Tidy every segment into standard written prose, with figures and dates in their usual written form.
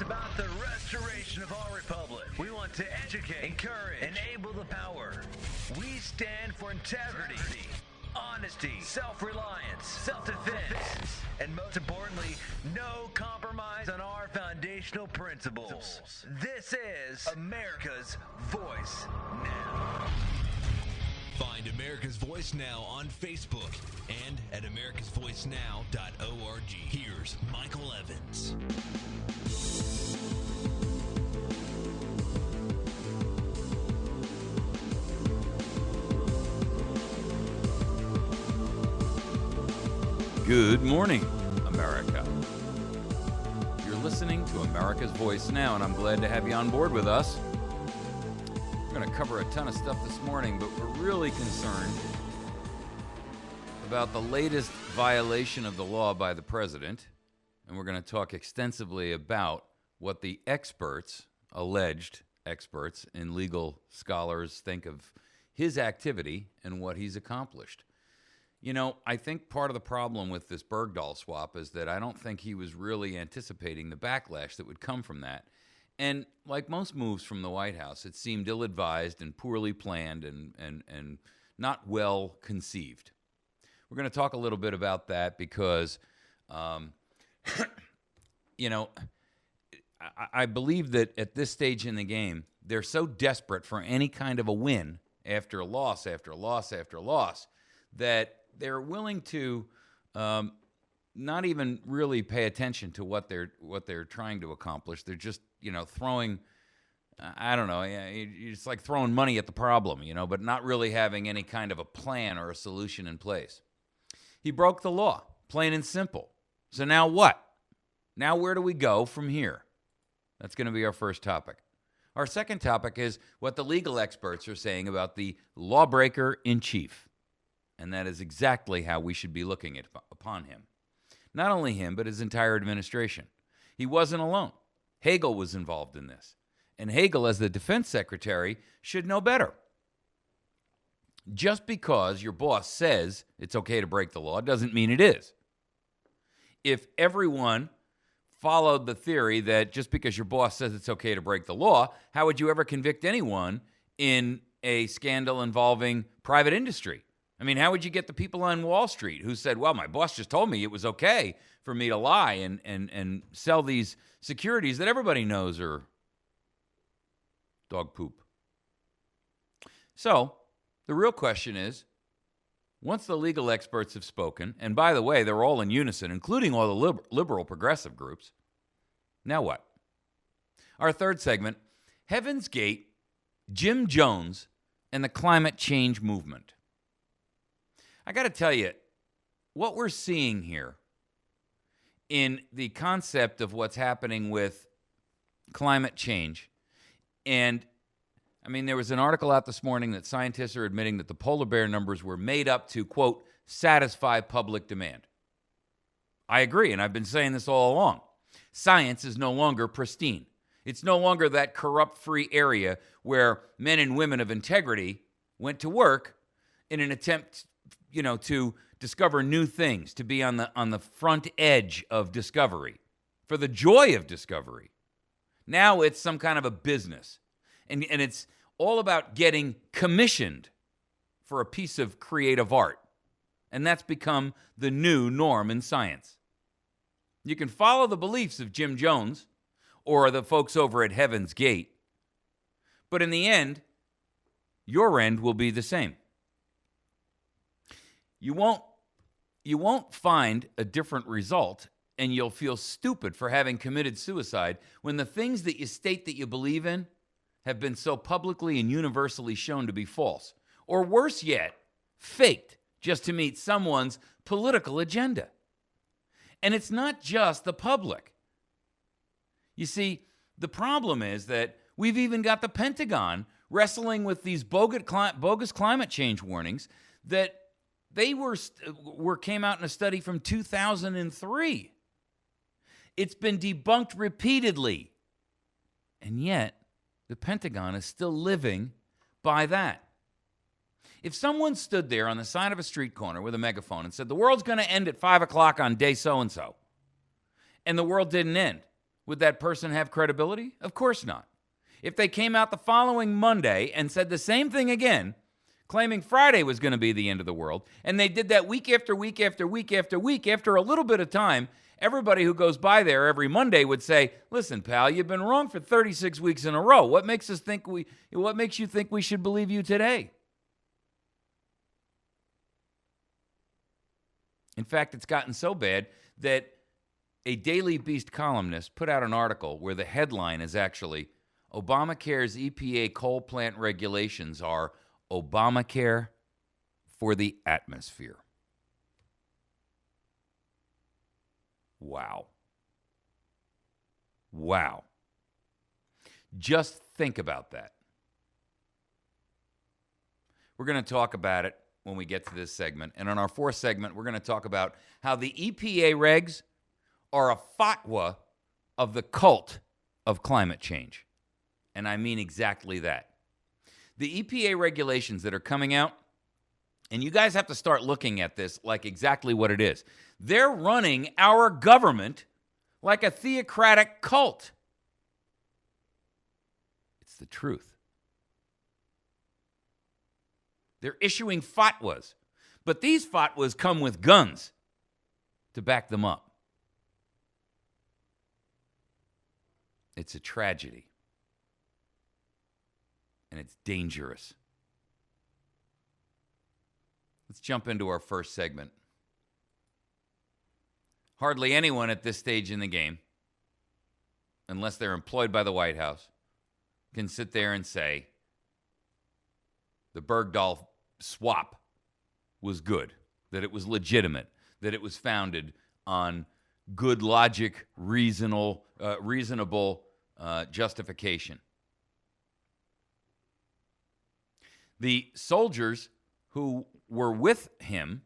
It's about the restoration of our republic. We want to educate, encourage, enable the power. We stand for integrity, honesty, self-reliance, self-defense, and most importantly, no compromise on our foundational principles. This is America's Voice Now. Find America's Voice Now on Facebook and at americasvoicenow.org. Here's Michael Evans. Good morning, America. You're listening to America's Voice Now, and I'm glad to have you on board with us. We're going to cover a ton of stuff this morning, but we're really concerned about the latest violation of the law by the president, and we're going to talk extensively about what the experts, alleged experts and legal scholars, think of his activity and what he's accomplished. You know, I think part of the problem with this Bergdahl swap is that I don't think he was really anticipating the backlash that would come from that. And like most moves from the White House, it seemed ill-advised and poorly planned and not well conceived. We're going to talk a little bit about that because, you know, I believe that at this stage in the game, they're so desperate for any kind of a win after loss after loss after loss that they're willing to not even really pay attention to what they're trying to accomplish. They're just, you know, throwing, I don't know, it's like throwing money at the problem, you know, but not really having any kind of a plan or a solution in place. He broke the law, plain and simple. So now what? Now where do we go from here? That's going to be our first topic. Our second topic is what the legal experts are saying about the lawbreaker in chief. And that is exactly how we should be looking upon him. Not only him, but his entire administration. He wasn't alone. Hagel was involved in this. And Hagel, as the defense secretary, should know better. Just because your boss says it's okay to break the law doesn't mean it is. If everyone followed the theory that just because your boss says it's okay to break the law, how would you ever convict anyone in a scandal involving private industry? I mean, how would you get the people on Wall Street who said, well, my boss just told me it was okay for me to lie and sell these securities that everybody knows are dog poop? So the real question is, once the legal experts have spoken, and by the way, they're all in unison, including all the liberal progressive groups, now what? Our third segment, Heaven's Gate, Jim Jones, and the climate change movement. I got to tell you, what we're seeing here in the concept of what's happening with climate change, and I mean, there was an article out this morning that scientists are admitting that the polar bear numbers were made up to, quote, satisfy public demand. I agree, and I've been saying this all along. Science is no longer pristine. It's no longer that corrupt-free area where men and women of integrity went to work in an attempt, you know, to discover new things, to be on the front edge of discovery, for the joy of discovery. Now it's some kind of a business, and it's all about getting commissioned for a piece of creative art, and that's become the new norm in science. You can follow the beliefs of Jim Jones or the folks over at Heaven's Gate, but in the end, your end will be the same. You won't find a different result, and you'll feel stupid for having committed suicide when the things that you state that you believe in have been so publicly and universally shown to be false, or worse yet, faked just to meet someone's political agenda. And it's not just the public. You see, the problem is that we've even got the Pentagon wrestling with these bogus climate change warnings that they came out in a study from 2003. It's been debunked repeatedly. And yet, the Pentagon is still living by that. If someone stood there on the side of a street corner with a megaphone and said, the world's going to end at 5 o'clock on day so-and-so, and the world didn't end, would that person have credibility? Of course not. If they came out the following Monday and said the same thing again, claiming Friday was going to be the end of the world, and they did that week after week after week after week, after a little bit of time, everybody who goes by there every Monday would say, listen, pal, you've been wrong for 36 weeks in a row. What makes you think we should believe you today? In fact, it's gotten so bad that a Daily Beast columnist put out an article where the headline is actually, Obamacare's EPA coal plant regulations are Obamacare for the atmosphere. Wow. Wow. Just think about that. We're going to talk about it when we get to this segment. And on our fourth segment, we're going to talk about how the EPA regs are a fatwa of the cult of climate change. And I mean exactly that. The EPA regulations that are coming out, and you guys have to start looking at this like exactly what it is. They're running our government like a theocratic cult. It's the truth. They're issuing fatwas, but these fatwas come with guns to back them up. It's a tragedy. And it's dangerous. Let's jump into our first segment. Hardly anyone at this stage in the game, unless they're employed by the White House, can sit there and say the Bergdahl swap was good, that it was legitimate, that it was founded on good logic, reasonable justification. The soldiers who were with him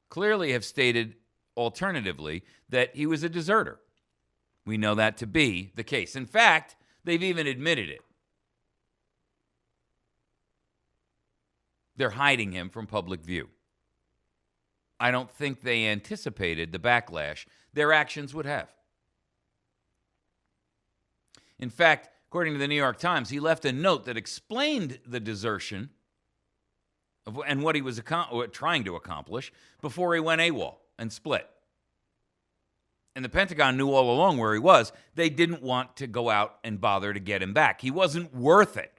clearly have stated alternatively that he was a deserter. We know that to be the case. In fact, they've even admitted it. They're hiding him from public view. I don't think they anticipated the backlash their actions would have. In fact, according to the New York Times, he left a note that explained the desertion and what he was trying to accomplish before he went AWOL and split. And the Pentagon knew all along where he was. They didn't want to go out and bother to get him back. He wasn't worth it.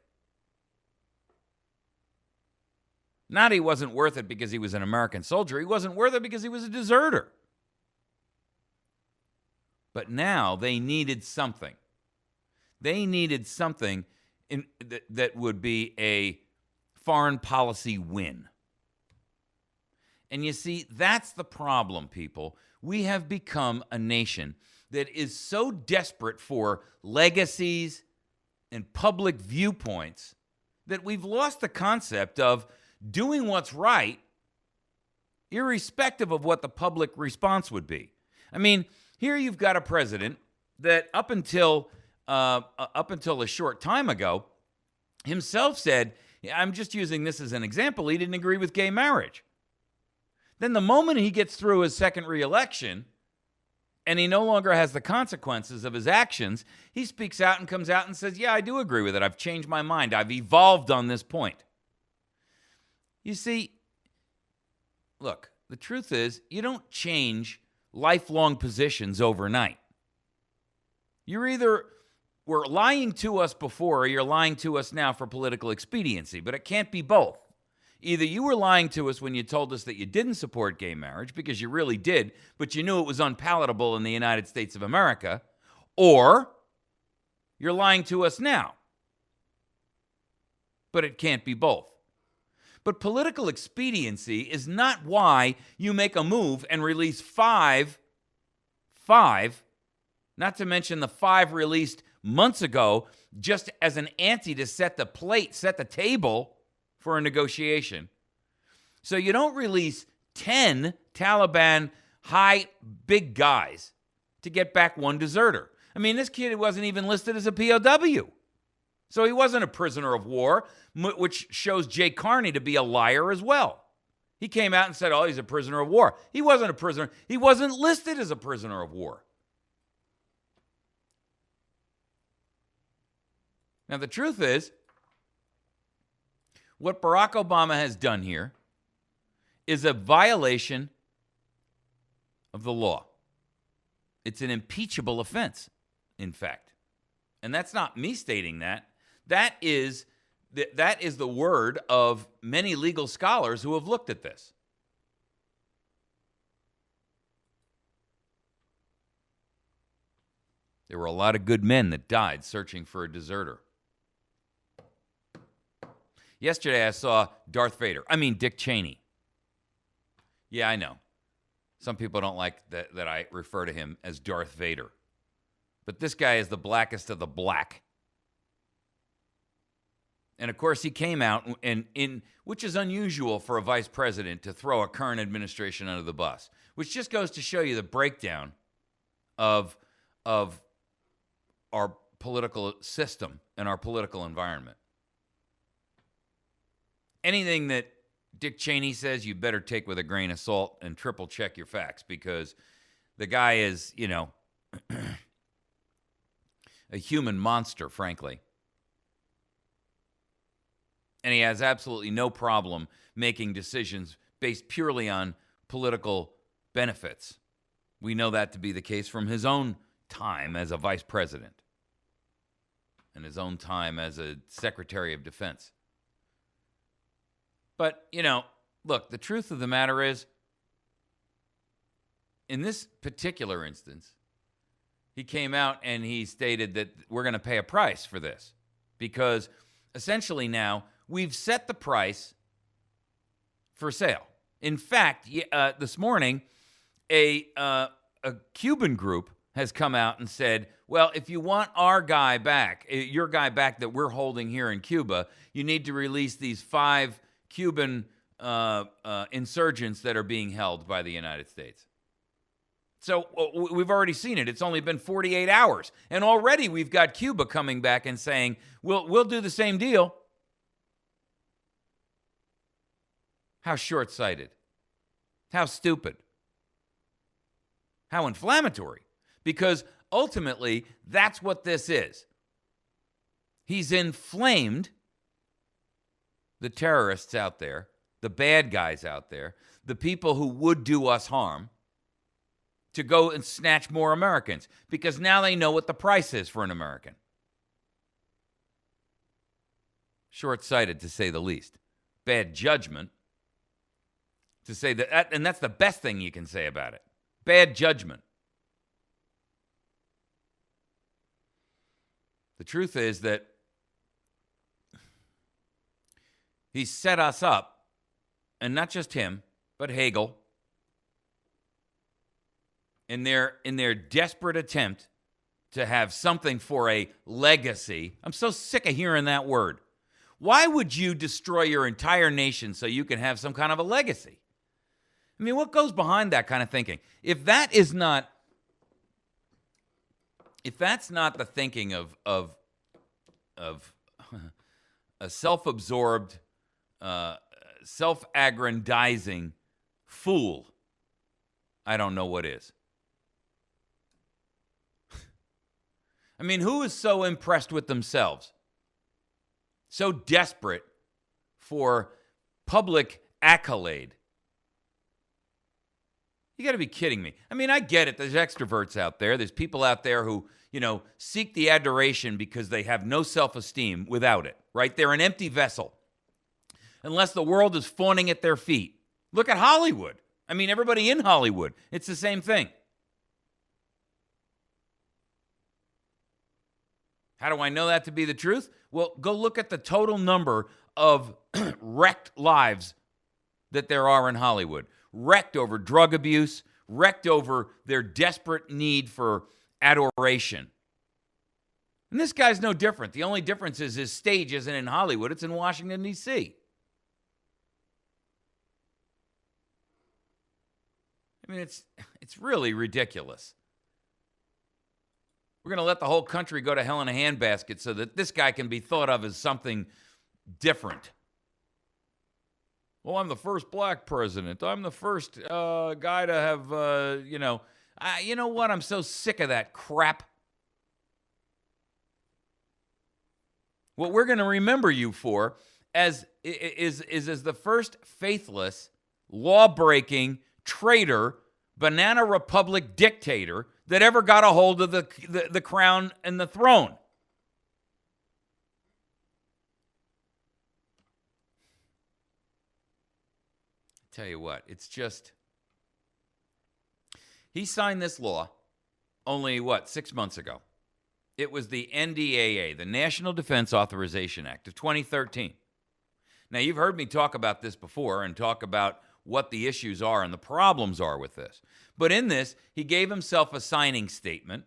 Not he wasn't worth it because he was an American soldier. He wasn't worth it because he was a deserter. But now they needed something. They needed something that would be a foreign policy win. And you see, that's the problem, people. We have become a nation that is so desperate for legacies and public viewpoints that we've lost the concept of doing what's right, irrespective of what the public response would be. I mean, here you've got a president that up until a short time ago himself said, I'm just using this as an example, he didn't agree with gay marriage. Then the moment he gets through his second reelection and he no longer has the consequences of his actions, he speaks out and comes out and says, yeah, I do agree with it. I've changed my mind. I've evolved on this point. You see, look, the truth is you don't change lifelong positions overnight. You're either were lying to us before or you're lying to us now for political expediency, but it can't be both. Either you were lying to us when you told us that you didn't support gay marriage because you really did, but you knew it was unpalatable in the United States of America, or you're lying to us now. But it can't be both. But political expediency is not why you make a move and release five, not to mention the 5 released months ago, just as an ante to set the table for a negotiation. So you don't release 10 Taliban big guys to get back one deserter. I mean, this kid wasn't even listed as a POW. So he wasn't a prisoner of war, which shows Jay Carney to be a liar as well. He came out and said, oh, he's a prisoner of war. He wasn't a prisoner. He wasn't listed as a prisoner of war. Now, the truth is, what Barack Obama has done here is a violation of the law. It's an impeachable offense, in fact. And that's not me stating that. That is the word of many legal scholars who have looked at this. There were a lot of good men that died searching for a deserter. Yesterday I saw Dick Cheney. Yeah, I know. Some people don't like that I refer to him as Darth Vader. But this guy is the blackest of the black. And of course he came out which is unusual for a vice president to throw a current administration under the bus, which just goes to show you the breakdown of our political system and our political environment. Anything that Dick Cheney says, you better take with a grain of salt and triple check your facts, because the guy is, a human monster, frankly. And he has absolutely no problem making decisions based purely on political benefits. We know that to be the case from his own time as a vice president and his own time as a Secretary of Defense. But, look, the truth of the matter is, in this particular instance, he came out and he stated that we're going to pay a price for this, because essentially now we've set the price for sale. In fact, this morning, a Cuban group has come out and said, well, if you want our guy back, your guy back that we're holding here in Cuba, you need to release these 5 Cuban insurgents that are being held by the United States. So we've already seen it. It's only been 48 hours. And already we've got Cuba coming back and saying, we'll do the same deal. How short-sighted. How stupid. How inflammatory. Because ultimately, that's what this is. He's inflamed the terrorists out there, the bad guys out there, the people who would do us harm, to go and snatch more Americans, because now they know what the price is for an American. Short-sighted, to say the least. Bad judgment, to say that, and that's the best thing you can say about it. Bad judgment. The truth is that he set us up, and not just him, but Hagel, in their desperate attempt to have something for a legacy. I'm so sick of hearing that word. Why would you destroy your entire nation so you can have some kind of a legacy? I mean, what goes behind that kind of thinking? If that's not the thinking of a self-absorbed, self-aggrandizing fool, I don't know what is. I mean, who is so impressed with themselves, so desperate for public accolade? You got to be kidding me. I mean, I get it. There's extroverts out there. There's people out there who, seek the adoration because they have no self-esteem without it, right? They're an empty vessel unless the world is fawning at their feet. Look at Hollywood. I mean, everybody in Hollywood, it's the same thing. How do I know that to be the truth? Well, go look at the total number of wrecked lives that there are in Hollywood. Wrecked over drug abuse, wrecked over their desperate need for adoration. And this guy's no different. The only difference is his stage isn't in Hollywood, it's in Washington, D.C. I mean, it's really ridiculous. We're going to let the whole country go to hell in a handbasket so that this guy can be thought of as something different. Well, I'm the first black president. I'm the first guy to have, you know what? I'm so sick of that crap. What we're going to remember you for is the first faithless, law-breaking, traitor, banana republic dictator that ever got a hold of the crown and the throne. Tell you what, it's just, he signed this law only, 6 months ago. It was the NDAA, the National Defense Authorization Act of 2013. Now, you've heard me talk about this before and talk about what the issues are and the problems are with this. But in this, he gave himself a signing statement,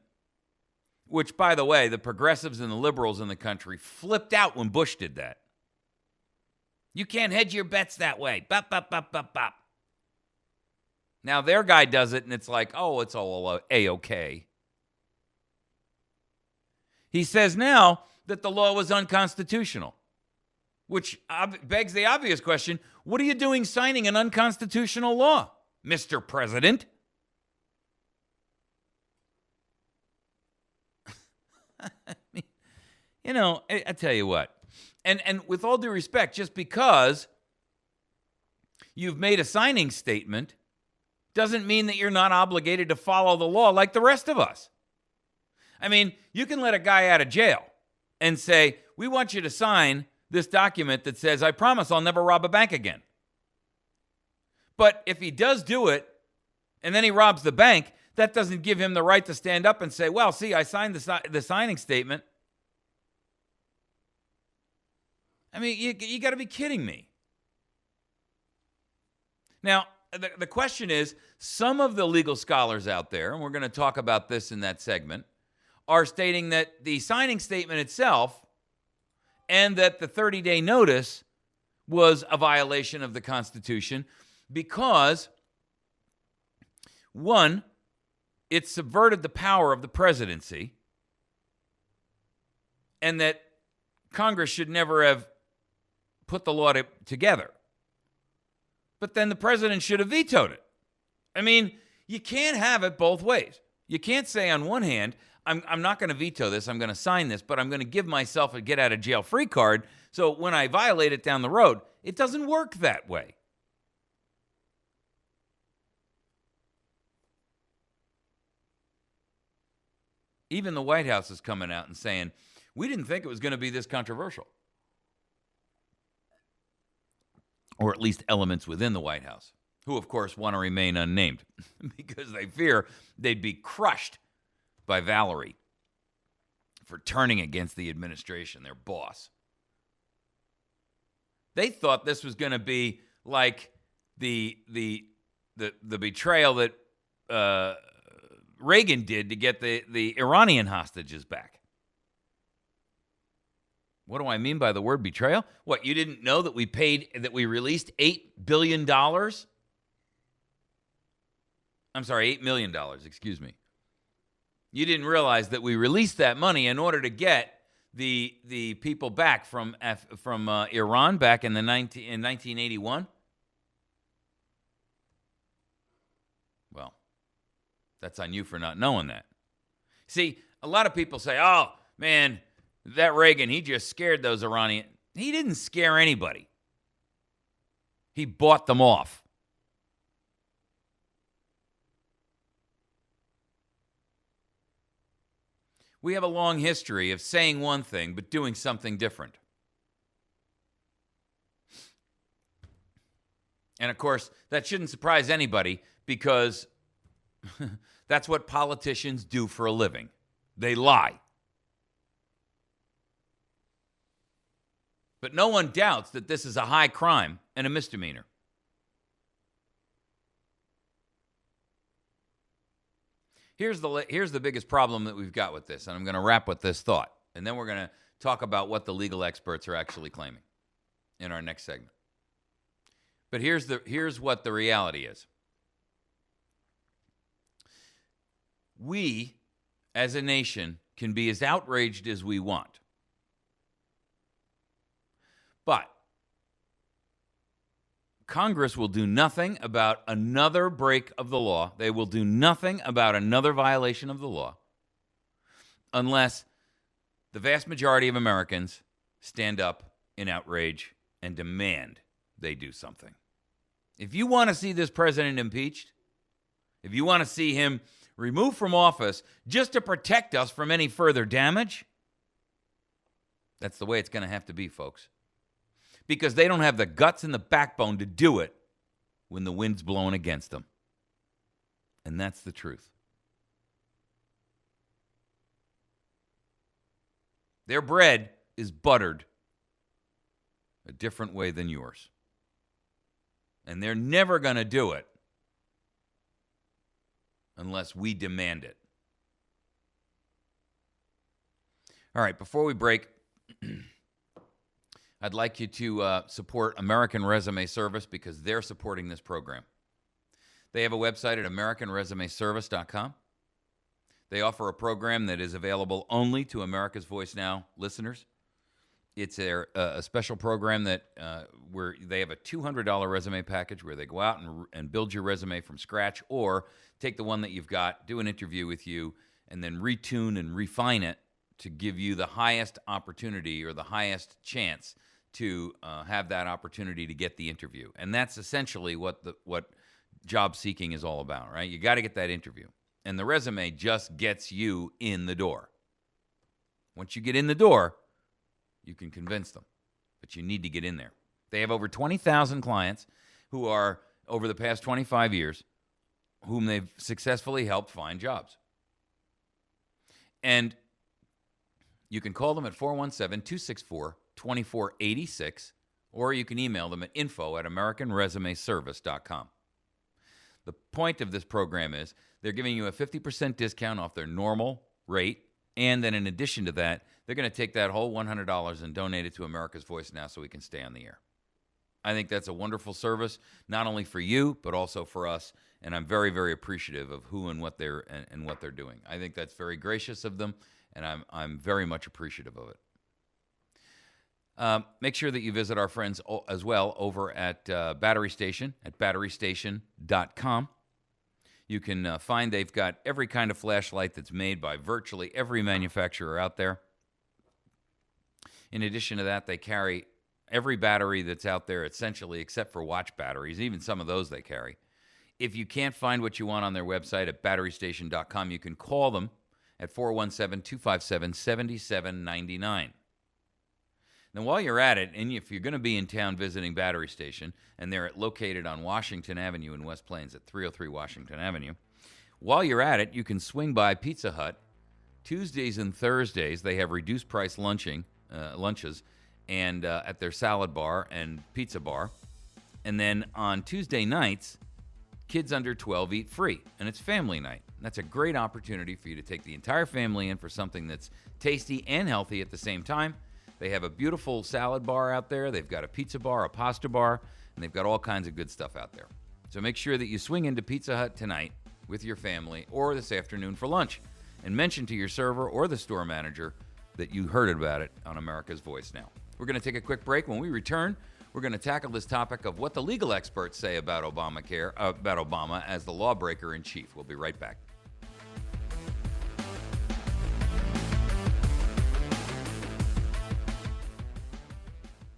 which, by the way, the progressives and the liberals in the country flipped out when Bush did that. You can't hedge your bets that way. Bop, bop, bop, bop, bop. Now, their guy does it, and it's like, oh, it's all A-okay. He says now that the law was unconstitutional, which begs the obvious question, what are you doing signing an unconstitutional law, Mr. President? I mean, you know, I tell you what, and with all due respect, just because you've made a signing statement doesn't mean that you're not obligated to follow the law like the rest of us. I mean, you can let a guy out of jail and say, we want you to sign this document that says, I promise I'll never rob a bank again. But if he does do it and then he robs the bank, that doesn't give him the right to stand up and say, well, see, I signed the signing statement. I mean, you got to be kidding me. Now, the question is, some of the legal scholars out there, and we're going to talk about this in that segment, are stating that the signing statement itself and that the 30-day notice was a violation of the Constitution because, one, it subverted the power of the presidency, and that Congress should never have put the law together. But then the president should have vetoed it. I mean, you can't have it both ways. You can't say on one hand, I'm not going to veto this, I'm going to sign this, but I'm going to give myself a get-out-of-jail-free card, so when I violate it down the road, it doesn't work that way. Even the White House is coming out and saying, we didn't think it was going to be this controversial. Or at least elements within the White House, who, of course, want to remain unnamed because they fear they'd be crushed by Valerie for turning against the administration, their boss. They thought this was going to be like the betrayal that Reagan did to get the Iranian hostages back. What do I mean by the word betrayal? What, you didn't know that we released $8 billion? I'm sorry, $8 million, excuse me. You didn't realize that we released that money in order to get the people back from Iran back in 1981? Well, that's on you for not knowing that. See, a lot of people say, oh, man, that Reagan, he just scared those Iranian. He didn't scare anybody. He bought them off. We have a long history of saying one thing but doing something different. And of course, that shouldn't surprise anybody because that's what politicians do for a living. They lie. But no one doubts that this is a high crime and a misdemeanor. Here's the biggest problem that we've got with this, and I'm going to wrap with this thought, and then we're going to talk about what the legal experts are actually claiming in our next segment. But here's what the reality is. We, as a nation, can be as outraged as we want. But Congress will do nothing about another break of the law. They will do nothing about another violation of the law unless the vast majority of Americans stand up in outrage and demand they do something. If you want to see this president impeached, if you want to see him removed from office just to protect us from any further damage, that's the way it's going to have to be, folks. Because they don't have the guts and the backbone to do it when the wind's blowing against them. And that's the truth. Their bread is buttered a different way than yours. And they're never going to do it unless we demand it. All right, before we break, I'd like you to support American Resume Service because they're supporting this program. They have a website at AmericanResumeService.com. They offer a program that is available only to America's Voice Now listeners. It's a special program that where they have a $200 resume package where they go out and build your resume from scratch, or take the one that you've got, do an interview with you, and then retune and refine it to give you the highest opportunity or the highest chance to have that opportunity to get the interview. And that's essentially what job seeking is all about, right? You got to get that interview. And the resume just gets you in the door. Once you get in the door, you can convince them, but you need to get in there. They have over 20,000 clients who are, over the past 25 years, whom they've successfully helped find jobs. And you can call them at 417-264-2486, or you can email them at info@AmericanResumeService.com. The point of this program is they're giving you a 50% discount off their normal rate, and then in addition to that, they're going to take that whole $100 and donate it to America's Voice Now so we can stay on the air. I think that's a wonderful service, not only for you, but also for us, and I'm very, very appreciative of who and what they're doing. I think that's very gracious of them, and I'm very much appreciative of it. Make sure that you visit our friends as well over at Battery Station at batterystation.com. You can find they've got every kind of flashlight that's made by virtually every manufacturer out there. In addition to that, they carry every battery that's out there, essentially, except for watch batteries. Even some of those they carry. If you can't find what you want on their website at batterystation.com, you can call them at 417-257-7799. Now, while you're at it, and if you're going to be in town visiting Battery Station, and they're located on Washington Avenue in West Plains at 303 Washington Avenue, while you're at it, you can swing by Pizza Hut. Tuesdays and Thursdays, they have reduced price lunches and at their salad bar and pizza bar. And then on Tuesday nights, kids under 12 eat free, and it's family night. And that's a great opportunity for you to take the entire family in for something that's tasty and healthy at the same time. They have a beautiful salad bar out there. They've got a pizza bar, a pasta bar, and they've got all kinds of good stuff out there. So make sure that you swing into Pizza Hut tonight with your family or this afternoon for lunch, and mention to your server or the store manager that you heard about it on America's Voice Now. We're going to take a quick break. When we return, we're going to tackle this topic of what the legal experts say about Obamacare, about Obama as the lawbreaker in chief. We'll be right back.